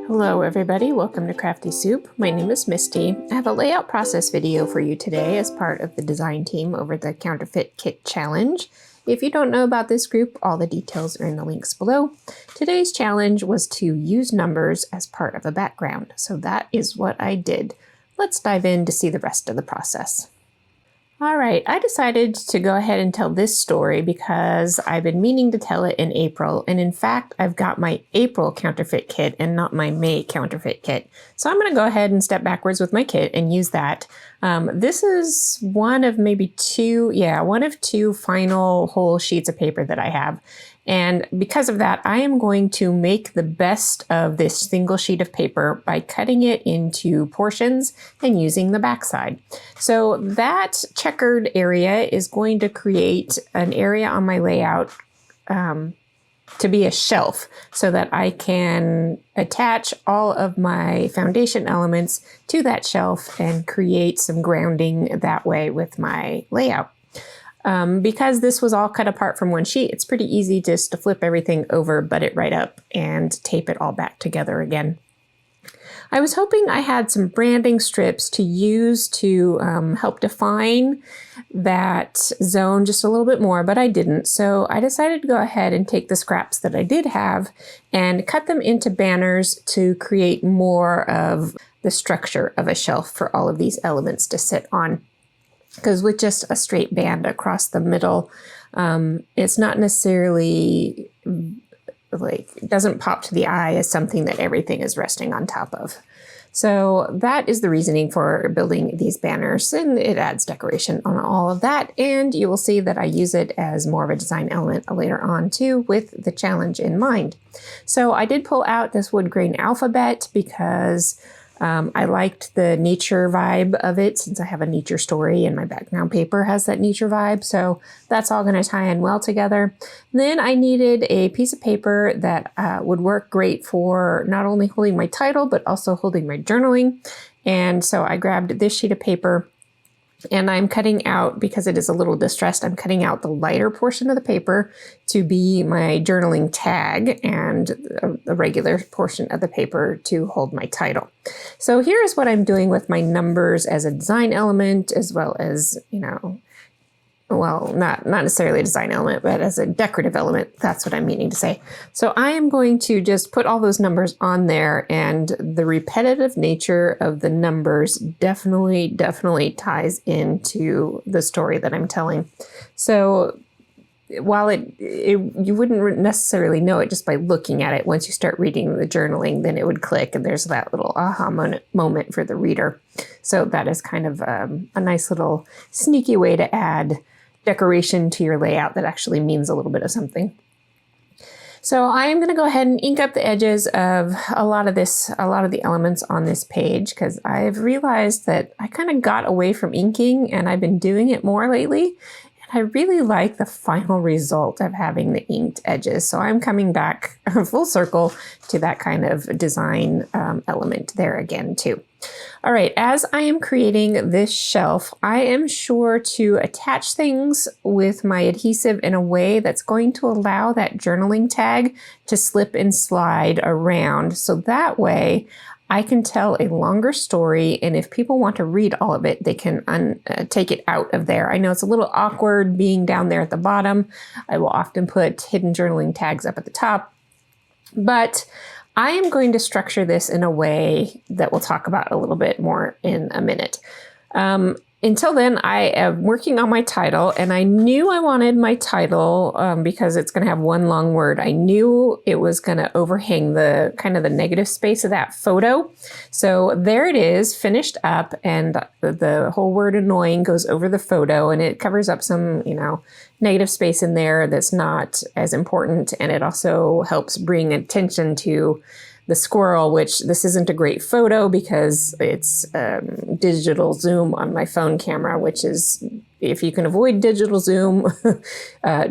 Hello everybody, welcome to Crafty Soup. My name is Misty. I have a layout process video for you today as part of the design team over the Counterfeit Kit challenge. If you don't know about this group, all the details are in the links below. Today's challenge was to use numbers as part of a background, so that is what I did. Let's dive in to see the rest of the process. Alright, I decided to go ahead and tell this story because I've been meaning to tell it in April, and in fact I've got my April counterfeit kit and not my May counterfeit kit. So I'm going to go ahead and step backwards with my kit and use that. This is one of two final whole sheets of paper that I have. And because of that, I am going to make the best of this single sheet of paper by cutting it into portions and using the backside. So that checkered area is going to create an area on my layout to be a shelf so that I can attach all of my foundation elements to that shelf and create some grounding that way with my layout. Because this was all cut apart from one sheet, it's pretty easy just to flip everything over, butt it right up, and tape it all back together again. I was hoping I had some branding strips to use to help define that zone just a little bit more, but I didn't. So I decided to go ahead and take the scraps that I did have and cut them into banners to create more of the structure of a shelf for all of these elements to sit on. Because with just a straight band across the middle, it's not necessarily it doesn't pop to the eye as something that everything is resting on top of. So that is the reasoning for building these banners, and it adds decoration on all of that. And you will see that I use it as more of a design element later on too, with the challenge in mind. So I did pull out this wood grain alphabet because I liked the nature vibe of it, since I have a nature story and my background paper has that nature vibe. So that's all going to tie in well together. Then I needed a piece of paper that would work great for not only holding my title, but also holding my journaling. And so I grabbed this sheet of paper. And I'm cutting out, because it is a little distressed, I'm cutting out the lighter portion of the paper to be my journaling tag and the regular portion of the paper to hold my title. So here's what I'm doing with my numbers as a design element, as well as, well, not necessarily a design element, but as a decorative element. That's what I'm meaning to say. So I am going to just put all those numbers on there, and the repetitive nature of the numbers definitely ties into the story that I'm telling. So while you wouldn't necessarily know it just by looking at it, once you start reading the journaling, then it would click, and there's that little aha moment for the reader. So that is kind of a nice little sneaky way to add decoration to your layout that actually means a little bit of something. So I am going to go ahead and ink up the edges of a lot of the elements on this page, because I've realized that I kind of got away from inking and I've been doing it more lately. I really like the final result of having the inked edges. So I'm coming back full circle to that kind of design element there again too. All right, as I am creating this shelf, I am sure to attach things with my adhesive in a way that's going to allow that journaling tag to slip and slide around. So that way I can tell a longer story, and if people want to read all of it, they can take it out of there. I know it's a little awkward being down there at the bottom. I will often put hidden journaling tags up at the top, but I am going to structure this in a way that we'll talk about a little bit more in a minute. Until then, I am working on my title, and I knew I wanted my title because it's going to have one long word. I knew it was going to overhang the kind of the negative space of that photo. So there it is, finished up, and the whole word annoying goes over the photo, and it covers up some, negative space in there that's not as important, and it also helps bring attention to the squirrel, which this isn't a great photo because it's digital zoom on my phone camera, which is if you can avoid digital zoom,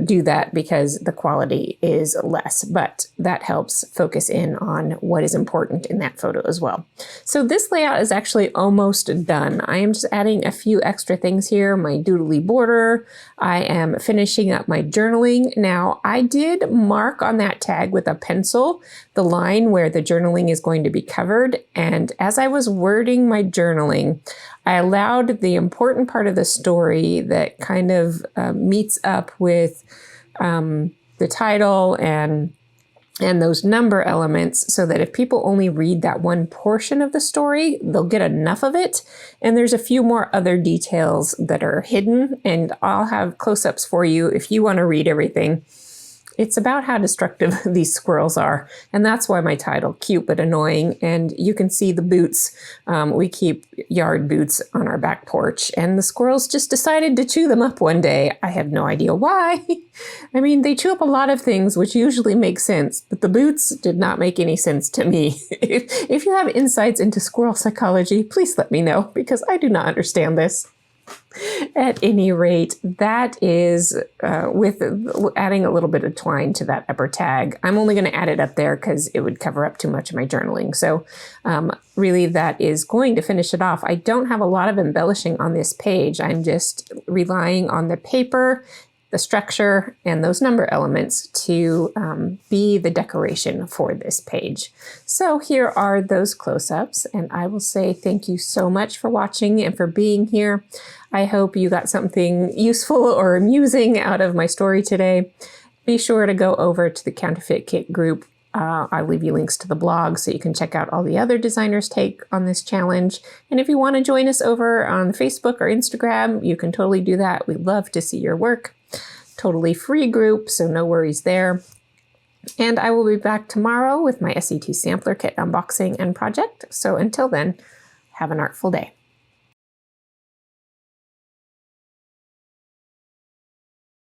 do that because the quality is less, but that helps focus in on what is important in that photo as well. So this layout is actually almost done. I am just adding a few extra things here, my doodly border. I am finishing up my journaling. Now, I did mark on that tag with a pencil the line where the journaling is going to be covered, and as I was wording my journaling, I allowed the important part of the story that kind of meets up with the title and those number elements, so that if people only read that one portion of the story, they'll get enough of it. And there's a few more other details that are hidden, and I'll have close-ups for you if you want to read everything. It's about how destructive these squirrels are, and that's why my title, Cute But Annoying. And you can see the boots. We keep yard boots on our back porch, and the squirrels just decided to chew them up one day. I have no idea why. I mean, they chew up a lot of things, which usually makes sense, but the boots did not make any sense to me. If you have insights into squirrel psychology, please let me know, because I do not understand this. At any rate, that is with adding a little bit of twine to that upper tag. I'm only going to add it up there because it would cover up too much of my journaling. So really that is going to finish it off. I don't have a lot of embellishing on this page. I'm just relying on the paper, the structure, and those number elements to be the decoration for this page. So here are those close-ups, and I will say thank you so much for watching and for being here. I hope you got something useful or amusing out of my story today. Be sure to go over to the Counterfeit Kit group. I'll leave you links to the blog so you can check out all the other designers' take on this challenge. And if you want to join us over on Facebook or Instagram, you can totally do that. We'd love to see your work. Totally free group, so no worries there. And I will be back tomorrow with my SET Sampler Kit unboxing and project. So until then, have an artful day.